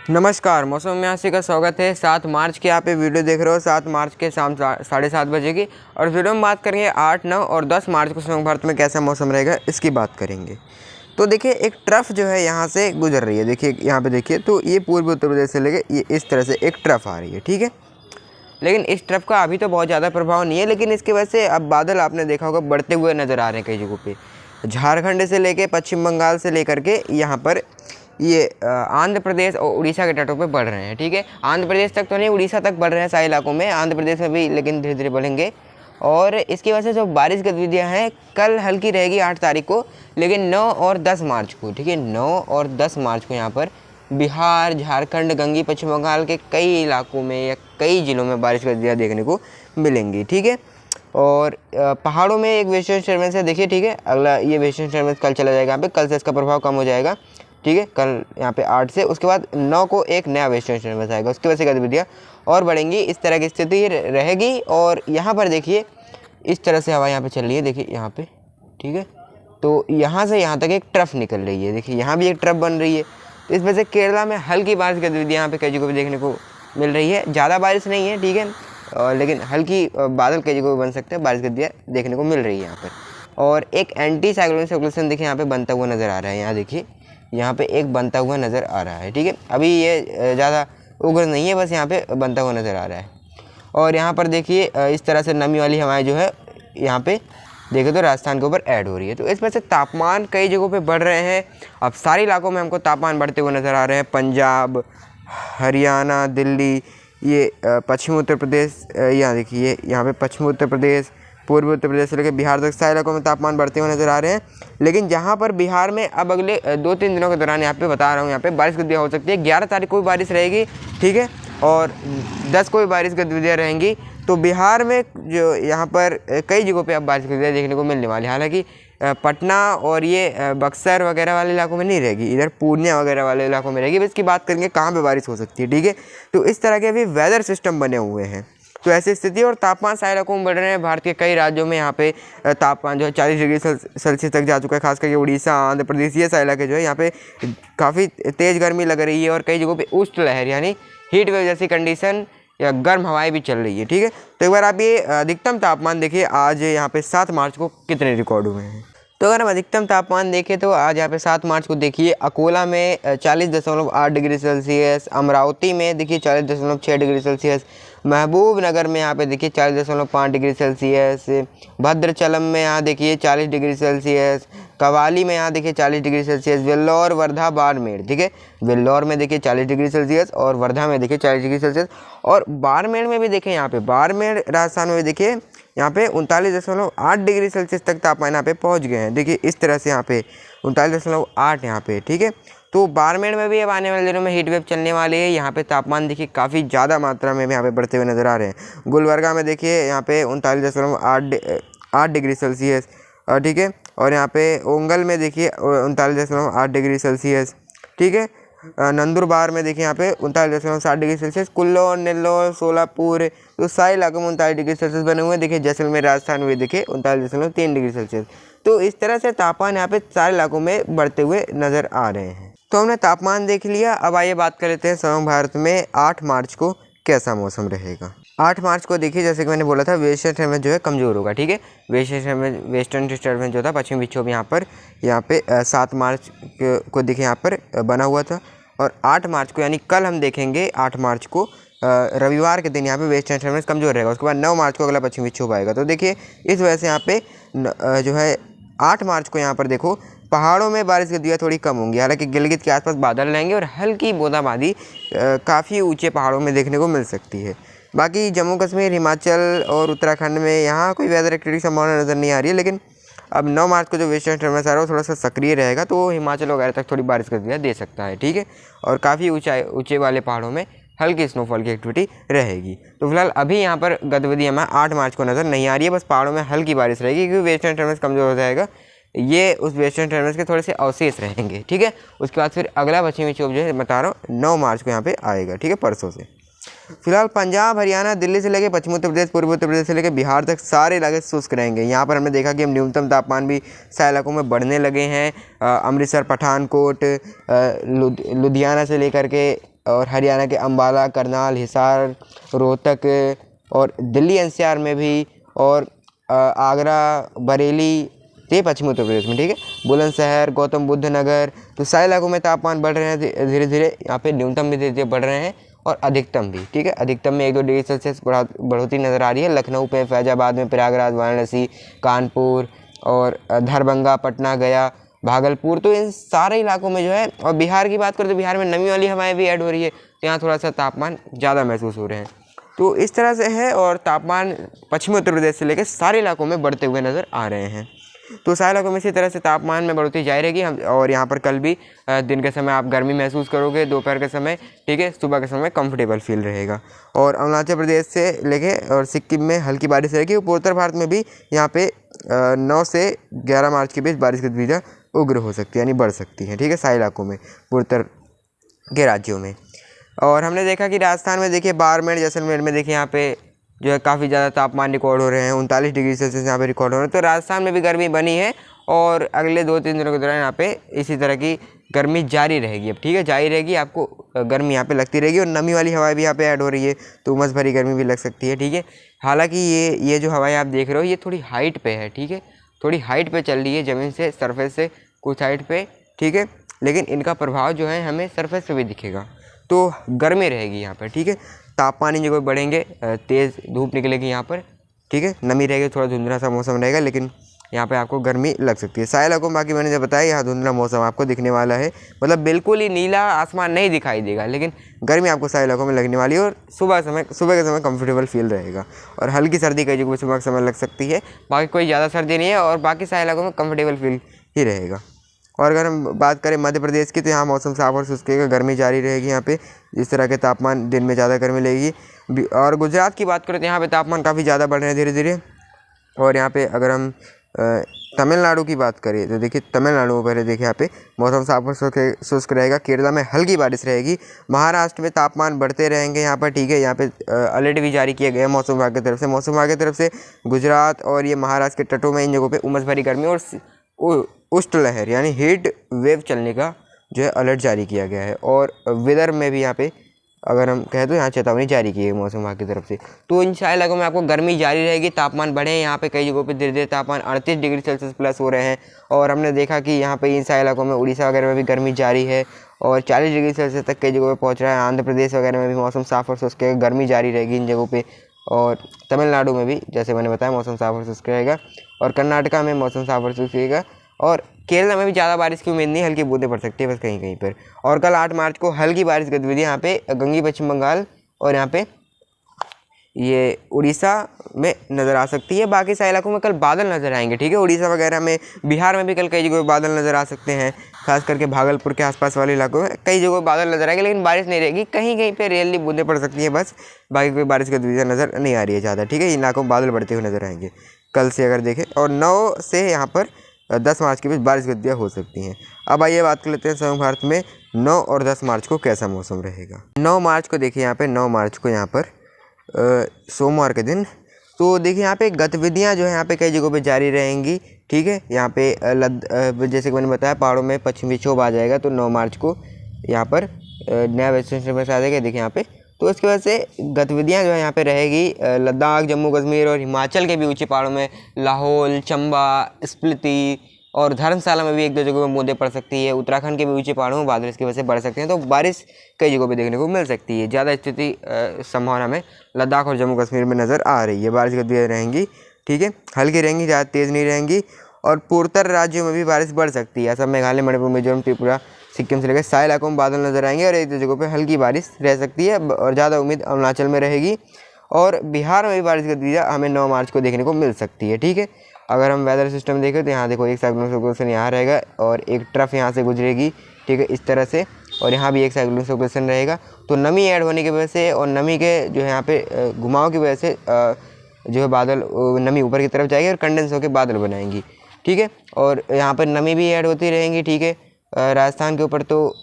नमस्कार, मौसम में आशी का स्वागत है। 7 मार्च की आप ये वीडियो देख रहे हो। 7 मार्च के शाम 7:30 बजे की। और वीडियो में बात करेंगे 8, 9 और 10 मार्च को संयुक्त भारत में कैसा मौसम रहेगा, इसकी बात करेंगे। तो देखिए, एक ट्रफ जो है यहाँ से गुजर रही है। देखिए यहाँ पे देखिए, तो ये पूर्वी उत्तर प्रदेश से लेके ये इस तरह से एक ट्रफ आ रही है, ठीक है। लेकिन इस ट्रफ का अभी तो बहुत ज़्यादा प्रभाव नहीं है, लेकिन इसकी वजह से अब बादल आपने देखा होगा बढ़ते हुए नज़र आ रहे हैं कई जगहों पे। झारखंड से लेके पश्चिम बंगाल से लेकर के यहाँ पर ये आंध्र प्रदेश और उड़ीसा के तटों पे बढ़ रहे हैं, ठीक है। आंध्र प्रदेश तक तो नहीं, उड़ीसा तक बढ़ रहे हैं सारे इलाकों में, आंध्र प्रदेश में भी लेकिन धीरे धीरे बढ़ेंगे। और इसकी वजह से जो बारिश गतिविधियाँ हैं कल हल्की रहेगी 8 तारीख को, लेकिन 9 और 10 मार्च को, ठीक है, 9 और 10 मार्च को यहाँ पर बिहार, झारखंड, गंगी, पश्चिम बंगाल के कई इलाकों में या कई ज़िलों में बारिश गतिविधियाँ देखने को मिलेंगी, ठीक है। और पहाड़ों में एक वेस्टर्न डिस्टर्बेंस है, देखिए, ठीक है। अगला ये वेस्टर्न डिस्टर्बेंस कल चला जाएगा यहाँ पे, कल से इसका प्रभाव कम हो जाएगा, ठीक है। कल यहाँ पे 8 से, उसके बाद 9 को एक नया वेस्टर्न डिस्टर्बेंस आएगा, उसकी वजह से गतिविधियाँ और बढ़ेंगी। इस तरह की स्थिति रहेगी। और यहाँ पर देखिए इस तरह से हवा यहाँ पे चल रही है, देखिए यहाँ पे, ठीक है। तो यहाँ से यहाँ तक एक ट्रफ निकल रही है, देखिए यहाँ भी एक ट्रफ बन रही है। तो इस वजह से केरला में हल्की बारिश गतिविधियाँ यहाँ पे कई जगहों पर देखने को मिल रही है। ज़्यादा बारिश नहीं है, ठीक है, लेकिन हल्की बादल कई जगहों पर बन सकते हैं, बारिश गतिविधियाँ देखने को मिल रही है यहाँ पर। और एक एंटी साइक्लोनिक सर्कुलेशन देखिए यहाँ पे बनता हुआ नज़र आ रहा है, यहाँ देखिए, यहाँ पे एक बनता हुआ नज़र आ रहा है, ठीक है। अभी ये ज़्यादा उग्र नहीं है, बस यहाँ पे बनता हुआ नज़र आ रहा है। और यहाँ पर देखिए इस तरह से नमी वाली हवाएं जो है यहाँ पे देखें तो राजस्थान के ऊपर ऐड हो रही है। तो इस वजह से तापमान कई जगहों पे बढ़ रहे हैं। अब सारे इलाकों में हमको तापमान बढ़ते हुए नज़र आ रहे हैं। पंजाब, हरियाणा, दिल्ली, ये पश्चिमी उत्तर प्रदेश, यहाँ देखिए, यहाँ पे पश्चिमी उत्तर प्रदेश, पूर्वी उत्तर प्रदेश से लेकर बिहार तक सारे इलाकों में तापमान बढ़ते हुए नज़र आ रहे हैं। लेकिन जहाँ पर बिहार में अब अगले 2-3 दिनों के दौरान यहाँ पे बता रहा हूँ, यहाँ पे बारिश गतिविधियाँ हो सकती है। 11 तारीख को भी बारिश रहेगी, ठीक है, और 10 को भी बारिश गतिविधियाँ रहेंगी। तो बिहार में जो यहाँ पर कई जगहों पे अब बारिश गतिविधियाँ देखने को मिलने वाली है। हालांकि पटना और ये बक्सर वगैरह वाले इलाकों में नहीं रहेगी, इधर पूर्णिया वगैरह वाले इलाकों में रहेगी। इसकी बात करेंगे कहाँ पे बारिश हो सकती है, ठीक है। तो इस तरह के अभी वेदर सिस्टम बने हुए हैं। तो ऐसी स्थिति और तापमान सारे इलाकों में बढ़ रहे हैं। भारत के कई राज्यों में यहाँ पे तापमान जो है 40 डिग्री सेल्सियस तक जा चुका है। खास करके उड़ीसा, आंध्र प्रदेश, ये सारे इलाके जो है यहाँ पे काफ़ी तेज़ गर्मी लग रही है। और कई जगहों पे उष्ण लहर यानी हीट वेव जैसी कंडीशन या गर्म हवाएं भी चल रही है, ठीक है। तो एक बार आप ये अधिकतम तापमान देखिए आज यहाँ पे 7 मार्च को कितने रिकॉर्ड हुए हैं। तो अगर हम अधिकतम तापमान देखें तो आज यहाँ पे 7 मार्च को देखिए अकोला में 40.8 डिग्री सेल्सियस, अमरावती में देखिए 40.6 डिग्री सेल्सियस, महबूबनगर में यहाँ पे देखिए 40.5 डिग्री सेल्सियस, भद्राचलम में यहाँ देखिए 40 डिग्री सेल्सियस, कवाली में यहाँ देखिए 40 डिग्री सेल्सियस, वेल्लोर, वर्धा, बाड़मेर, ठीक है, वेल्लोर में देखिए 40 डिग्री सेल्सियस और वर्धा में देखिए 40 डिग्री सेल्सियस। और बाड़मेर में भी देखिए, यहाँ पे बाड़मेर राजस्थान में भी देखिए यहाँ पे 39.8 डिग्री सेल्सियस तक तापमान यहाँ पे पहुँच गए हैं। देखिए इस तरह से यहाँ पे 39.8 यहाँ पे, ठीक है। तो बाड़मेर में भी अब आने वाले दिनों में हीट वेव चलने वाली है। यहाँ पे तापमान देखिए काफ़ी ज़्यादा मात्रा में यहाँ पे बढ़ते हुए नज़र आ रहे हैं। गुलबर्गा में देखिए यहाँ पे 39.8 डिग्री सेल्सियस, ठीक है। और यहाँ पे ओंगल में देखिए 39.8 डिग्री सेल्सियस, ठीक है। नंदुरबार में देखिए यहाँ पे 39.7 डिग्री सेल्सियस, कुल्लू, नेल्लोर, सोलापुर, तो सारे इलाकों में 39 डिग्री सेल्सियस बने हुए हैं। देखिए जैसलमेर राजस्थान में देखिए 39.3 डिग्री सेल्सियस। तो इस तरह से तापमान यहाँ पे सारे इलाकों में बढ़ते हुए नज़र आ रहे हैं। तो हमने तापमान देख लिया। अब आइए बात कर लेते हैं समग्र भारत में 8 मार्च को कैसा मौसम रहेगा। 8 मार्च को देखिए, जैसे कि मैंने बोला था, वेस्टर्न डिस्टर्बेंस जो है कमज़ोर होगा, ठीक है। वेस्टर्न डिस्टर्बेंस जो था, पश्चिमी विक्षोभ यहाँ पे 7 मार्च को देखिए यहाँ पर बना हुआ था। और 8 मार्च को यानी कल हम देखेंगे 8 मार्च को रविवार के दिन यहाँ पे वेस्टर्न डिस्टर्बेंस कमज़ोर रहेगा। उसके बाद 9 मार्च को अगला पश्चिमी विक्षोभ आएगा। तो देखिए इस वजह से यहाँ पे जो है 8 मार्च को यहाँ पर देखो पहाड़ों में बारिश गतिविधियाँ थोड़ी कम होंगी। हालांकि गिलगित के आसपास बादल रहेंगे और हल्की बूंदाबांदी काफ़ी ऊंचे पहाड़ों में देखने को मिल सकती है। बाकी जम्मू कश्मीर, हिमाचल और उत्तराखंड में यहाँ कोई वेदर एक्टिविटी की संभावना नज़र नहीं आ रही है। लेकिन अब 9 मार्च को जो वेस्टर्न डिस्टर्बेंस आ रहा है वो थोड़ा सा सक्रिय रहेगा, तो हिमाचल वगैरह तक थोड़ी बारिश गतिविधियाँ दे सकता है, ठीक है। और काफ़ी ऊँचे वाले पहाड़ों में हल्की स्नोफॉल की एक्टिविटी रहेगी। तो फिलहाल अभी यहाँ पर गतिविधि हमें 8 मार्च को नज़र नहीं आ रही है, बस पहाड़ों में हल्की बारिश रहेगी क्योंकि वेस्टर्न डिस्टर्बेंस कमज़ोर हो जाएगा। ये उस वेस्टर्न डिस्टर्बेंस के थोड़े से अवशेष रहेंगे, ठीक है। उसके बाद फिर अगला पश्चिमी विक्षोभ जो है बता रहा हूँ 9 मार्च को यहाँ पे आएगा, ठीक है, परसों से। फिलहाल पंजाब, हरियाणा, दिल्ली से लेकर पश्चिमी उत्तर प्रदेश, पूर्वी उत्तर प्रदेश से लेकर बिहार तक सारे इलाके शुष्क रहेंगे। यहाँ पर हमने देखा कि हम न्यूनतम तापमान भी सारे इलाकों में बढ़ने लगे हैं। अमृतसर, पठानकोट, लुधियाना से लेकर के और हरियाणा के अंबाला, करनाल, हिसार, रोहतक और दिल्ली एनसीआर में भी, और आगरा, बरेली, ये पश्चिमी उत्तर प्रदेश में, ठीक है। बुलंदशहर, गौतम बुद्ध नगर, तो सारे इलाकों में तापमान बढ़ रहे हैं धीरे धीरे। यहाँ पे न्यूनतम भी धीरे धीरे बढ़ रहे हैं और अधिकतम भी, ठीक है। अधिकतम में 1-2 डिग्री सेल्सियस बढ़ोतरी नज़र आ रही है। लखनऊ पे, फैजाबाद में, प्रयागराज, वाराणसी, कानपुर और दरभंगा, पटना, गया, भागलपुर, तो इन सारे इलाकों में जो है। और बिहार की बात करें तो बिहार में नमी वाली हवाएं भी ऐड हो रही है, तो यहाँ थोड़ा सा तापमान ज़्यादा महसूस हो रहे हैं। तो इस तरह से है, और तापमान पश्चिमी उत्तर प्रदेश से लेकर सारे इलाकों में बढ़ते हुए नज़र आ रहे हैं। तो सारे इलाकों में इसी तरह से तापमान में बढ़ोतरी जारी रहेगी। हम और यहाँ पर कल भी दिन के समय आप गर्मी महसूस करोगे, दोपहर के समय, ठीक है, सुबह के समय कंफर्टेबल फील रहेगा। और अरुणाचल प्रदेश से लेके और सिक्किम में हल्की बारिश रहेगी। पूर्वोत्तर भारत में भी यहाँ पे 9 से 11 मार्च के बीच बारिश की गतिविधियाँ उग्र हो सकती है, यानी बढ़ सकती हैं, ठीक है, सारे इलाकों में, पूर्वोत्तर के राज्यों में। और हमने देखा कि राजस्थान में देखिए, बाड़मेर, जैसलमेर में देखिए यहाँ पे जो है काफ़ी ज़्यादा तापमान रिकॉर्ड हो रहे हैं, 39 डिग्री सेल्सियस यहाँ पे रिकॉर्ड हो रहे हैं। तो राजस्थान में भी गर्मी बनी है, और अगले 2-3 दिनों के दौरान यहाँ पे इसी तरह की गर्मी जारी रहेगी। अब ठीक है, जारी रहेगी, आपको गर्मी यहाँ पे लगती रहेगी। और नमी वाली हवाएं भी यहाँ पे ऐड हो रही है, तो उमस भरी गर्मी भी लग सकती है, ठीक है। हालाँकि ये जो हवाएँ आप देख रहे हो, ये थोड़ी हाइट पर है, ठीक है, थोड़ी हाइट पर चल रही है, ज़मीन से, सरफेस से कुछ हाइट पर, ठीक है, लेकिन इनका प्रभाव जो है हमें सरफेस पे भी दिखेगा। तो गर्मी रहेगी यहाँ पर, ठीक है। तापमान इन जगह बढ़ेंगे, तेज़ धूप निकलेगी यहाँ पर, ठीक है, नमी रहेगी, थोड़ा धुंधला सा मौसम रहेगा, लेकिन यहाँ पे आपको गर्मी लग सकती है। सारे इलाकों में बाकी मैंने जब बताया, यहाँ धुंधला मौसम आपको दिखने वाला है, मतलब बिल्कुल ही नीला आसमान नहीं दिखाई देगा, लेकिन गर्मी आपको सारे इलाकों में लगने वाली है। और सुबह के समय कंफर्टेबल फील रहेगा, और हल्की सर्दी कई जगह पर सुबह के समय लग सकती है, बाकी कोई ज़्यादा सर्दी नहीं है, और बाकी सारे इलाकों में कंफर्टेबल फील ही रहेगा। और अगर हम बात करें मध्य प्रदेश की, तो यहाँ मौसम साफ और शुष्क रहेगा, गर्मी जारी रहेगी यहाँ पे, इस तरह के तापमान, दिन में ज़्यादा गर्मी लगेगी। और गुजरात की बात करें तो यहाँ पे तापमान काफ़ी ज़्यादा बढ़ रहे हैं धीरे धीरे। और यहाँ पे अगर हम तमिलनाडु की बात करें तो देखिए, तमिलनाडु में पहले देखिए, यहाँ पे मौसम साफ और शुष्क रहेगा। केरला में हल्की बारिश रहेगी। महाराष्ट्र में तापमान बढ़ते रहेंगे यहाँ पर, ठीक है। यहाँ पे अलर्ट भी जारी किया गया है मौसम विभाग की तरफ से। मौसम विभाग की तरफ से गुजरात और ये महाराष्ट्र के तटों में, इन जगहों पे उमस भरी गर्मी और उष्ण लहर यानी हीट वेव चलने का जो है अलर्ट जारी किया गया है। और विदर्भ में भी यहाँ पे अगर हम कहें तो यहाँ चेतावनी जारी की है मौसम विभाग की तरफ से। तो इन सारे इलाकों में आपको गर्मी जारी रहेगी, तापमान बढ़े हैं। यहाँ पे कई जगहों पे धीरे धीरे तापमान 38 डिग्री सेल्सियस प्लस हो रहे हैं। और हमने देखा कि यहाँ पे इन सारे इलाकों में, उड़ीसा वगैरह में भी गर्मी जारी है, और 40 डिग्री सेल्सियस तक कई जगहों पर पहुँच रहा है। आंध्र प्रदेश वगैरह में भी मौसम साफ और शुष्क है, गर्मी जारी रहेगी इन जगहों पर। और तमिलनाडु में भी जैसे मैंने बताया मौसम साफ और शुष्क रहेगा। और कर्नाटका में मौसम साफ और शुष्क रहेगा। और केरला में भी ज़्यादा बारिश की उम्मीद नहीं, हल्की बूंदें पड़ सकती है बस कहीं कहीं पर। और कल 8 मार्च को हल्की बारिश गतिविधि यहाँ पे गंगी पश्चिम बंगाल और यहाँ पे ये उड़ीसा में नज़र आ सकती है। बाकी सारे इलाकों में कल बादल नज़र आएंगे, ठीक है। उड़ीसा वगैरह में, बिहार में भी कल कई जगह बादल नज़र आ सकते हैं, खास करके भागलपुर के आसपास वाले इलाकों में कई जगह बादल नज़र आएंगे, लेकिन बारिश नहीं रहेगी। कहीं कहीं पे रेयरली बूंदें पड़ सकती हैं बस, बाकी कोई बारिश गतिविधियाँ नज़र नहीं आ रही है ज़्यादा, ठीक है। इन इलाकों में बादल बढ़ते हुए नज़र आएंगे कल से अगर देखें। और 9 से यहाँ पर 10 मार्च के बीच बारिश गतिविधियाँ हो सकती हैं। अब आइए बात कर लेते हैं समग्र भारत में 9 और 10 मार्च को कैसा मौसम रहेगा। 9 मार्च को देखिए, यहाँ पे 9 मार्च को यहाँ पर सोमवार के दिन, तो देखिए यहाँ पे गतिविधियाँ जो है यहाँ पे कई जगहों पे जारी रहेंगी, ठीक है। यहाँ पे जैसे कि मैंने बताया, पहाड़ों में पश्चिमी विक्षोभ आ जाएगा, तो 9 मार्च को यहाँ पर नया वेस्टर्न डिस्टर्बेंस आ जाएगा, देखिए यहाँ पे। तो इसकी वजह से गतिविधियाँ जो है यहाँ पे रहेगी लद्दाख, जम्मू कश्मीर और हिमाचल के भी ऊंचे पहाड़ों में, लाहौल, चंबा, स्पीति और धर्मशाला में भी 1-2 जगहों में बूंदें पड़ सकती है। उत्तराखंड के भी ऊंचे पहाड़ों में बादल इसकी वजह से बढ़ सकते हैं, तो बारिश कई जगहों पे देखने को मिल सकती है। ज़्यादा स्थिति संभावना में लद्दाख और जम्मू कश्मीर में नज़र आ रही है। बारिश गतिविधियाँ रहेंगी, ठीक है, हल्की रहेंगी, ज़्यादा तेज़ नहीं रहेंगी। और पूर्वोत्तर राज्यों में भी बारिश बढ़ सकती है। असम, मेघालय, मणिपुर, मिजोरम, त्रिपुरा, सिक्किम से लेकर सारे इलाकों में बादल नजर आएंगे, और 1-2 जगहों पे हल्की बारिश रह सकती है। और ज़्यादा उम्मीद अरुणाचल में रहेगी। और बिहार में भी बारिश गतिविधियाँ हमें 9 मार्च को देखने को मिल सकती है, ठीक है। अगर हम वेदर सिस्टम देखें तो यहाँ देखो, एक साइक्लोनिक सर्कुलेशन यहाँ रहेगा और एक ट्रफ यहाँ से गुजरेगी, ठीक है, इस तरह से। और यहाँ भी एक साइक्लोनिक सर्कुलेशन रहेगा। तो नमी ऐड होने की वजह से और नमी के जो है यहाँ पे घुमाव की वजह से जो है बादल, नमी ऊपर की तरफ जाएगी और कंडेंस होकर बादल बनाएंगी, ठीक है। और यहाँ पर नमी भी ऐड होती रहेंगी, ठीक है। राजस्थान के ऊपर तो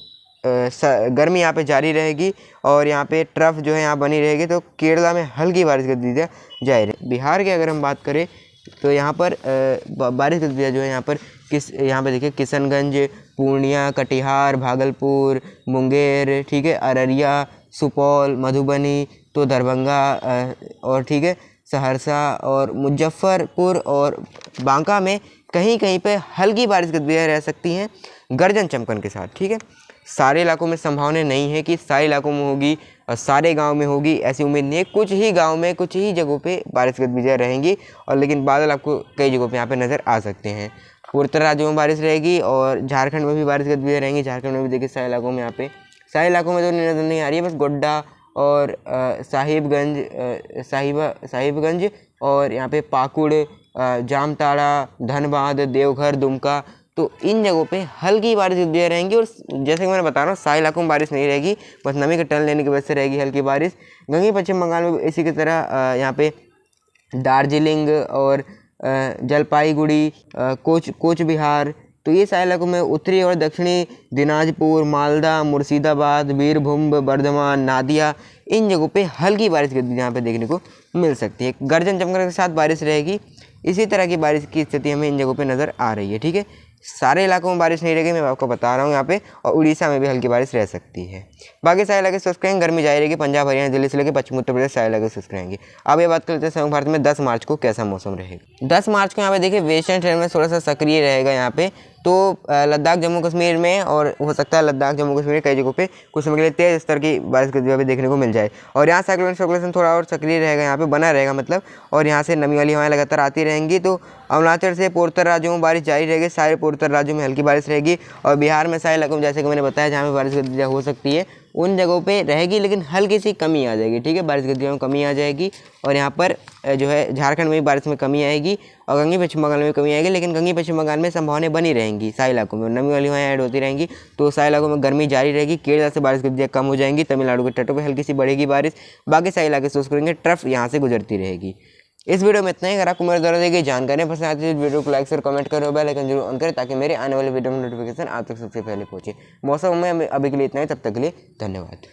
गर्मी यहाँ पे जारी रहेगी, और यहाँ पे ट्रफ जो है यहाँ बनी रहेगी। तो केरला में हल्की बारिश गतिविधियाँ जारी रहेगी। बिहार की अगर हम बात करें तो यहाँ पर बारिश गतिविधियाँ जो है यहाँ पर यहाँ पे देखिए, किशनगंज, पूर्णिया, कटिहार, भागलपुर, मुंगेर, ठीक है, अररिया, सुपौल, मधुबनी, तो दरभंगा और ठीक है सहरसा और मुजफ्फरपुर और बांका में कहीं कहीं पे हल्की बारिश की गतिविधियाँ रह सकती हैं गर्जन चमकन के साथ। ठीक है, सारे इलाकों में संभावना नहीं है कि सारे इलाकों में होगी और सारे गांव में होगी, ऐसी उम्मीद नहीं है। कुछ ही गांव में कुछ ही जगहों पे बारिश की गतिविधियाँ रहेंगी और लेकिन बादल आपको कई जगहों पे यहाँ पे नज़र आ सकते हैं। पूर्वोत्तर राज्यों में बारिश रहेगी और झारखंड में भी बारिश की गतिविधियाँ रहेंगी। झारखंड में भी देखिए सारे इलाकों में यहाँ पे सारे इलाकों में तो नज़र नहीं आ रही है, बस गोड्डा और साहिबगंज और यहाँ पे पाकुड़, जामताड़ा, धनबाद, देवघर, दुमका, तो इन जगहों पे हल्की बारिश की गतिविधियाँ रहेंगी। और जैसे कि मैंने बता रहा हूँ सारे इलाकों में बारिश नहीं रहेगी, बस नमी के टर्न लेने की वजह से रहेगी हल्की बारिश। गंगी पश्चिम बंगाल में इसी की तरह यहाँ पे दार्जिलिंग और जलपाईगुड़ी, कोच बिहार, तो ये सारे इलाकों में उत्तरी और दक्षिणी दिनाजपुर, मालदा, मुर्शिदाबाद, बीरभूम, बर्धमान, नादिया, इन जगहों पे हल्की बारिश की गतिविधि यहाँ पे देखने को मिल सकती है। गर्जन चमकने के साथ बारिश रहेगी। इसी तरह की बारिश की स्थिति हमें इन जगहों पे नज़र आ रही है। ठीक है, सारे इलाकों में बारिश नहीं रहेगी, मैं आपको बता रहा हूँ यहाँ पे, और उड़ीसा में भी हल्की बारिश रह सकती है। बाकी सारे इलाके शुष्क रहेंगे, गर्मी जारी रहेगी। पंजाब, हरियाणा, दिल्ली से लेकर पश्चिम उत्तर प्रदेश सारे इलाके शुष्क रहेंगे। अब ये बात करते हैं संयुक्त भारत में 10 मार्च को कैसा मौसम रहेगा। 10 मार्च को यहाँ पे देखिए वेस्टर्न ट्रेंड में थोड़ा सा सक्रिय रहेगा यहाँ पे, तो लद्दाख, जम्मू कश्मीर में और हो सकता है लद्दाख, जम्मू कश्मीर कई जगहों पे कुछ समय के लिए तेज स्तर की बारिश की गतिविधि देखने को मिल जाए। और यहाँ साइक्लोनिक सर्कुलेशन थोड़ा और सक्रिय रहेगा, यहाँ पे बना रहेगा मतलब, और यहाँ से नमी वाली हवाएं लगातार आती रहेंगी। तो अरुणाचल से पूर्वोत्तर राज्यों में बारिश जारी रहेगी, सारे पूर्वोत्तर राज्यों में हल्की बारिश रहेगी। और बिहार में सारे इलाकों में जैसे कि मैंने बताया जहाँ पे बारिश की गतिविधियाँ हो सकती है उन जगहों पे रहेगी, लेकिन हल्की सी कमी आ जाएगी। ठीक है, बारिश की गतिविधियों में कमी आ जाएगी। और यहाँ पर जो है झारखंड में भी बारिश में कमी आएगी और गंगी पश्चिम बंगाल में भी कमी आएगी, लेकिन गंगी पश्चिम बंगाल में संभावनाएं बनी रहेंगी। सारे इलाकों में नमी वाली हवाएं ऐड होती रहेंगी, तो सारे इलाकों में गर्मी जारी रहेगी। केरल से बारिश की गतिविधियाँ कम हो जाएंगी, तमिलनाडु के तटों पर हल्की सी बढ़ेगी बारिश, बाकी सारे इलाके शुष्क रहेंगे, ट्रफ यहाँ से गुजरती रहेगी। इस वीडियो में इतना ही। अगर आपको मेरे द्वारा दी गई जानकारी पसंद आती है तो वीडियो को लाइक और कमेंट करो, बेल आइकन जरूर ऑन करें ताकि मेरे आने वाले वीडियो में नोटिफिकेशन आप तक सबसे पहले पहुंचे। मौसम में अभी के लिए इतना ही, तब तक के लिए धन्यवाद।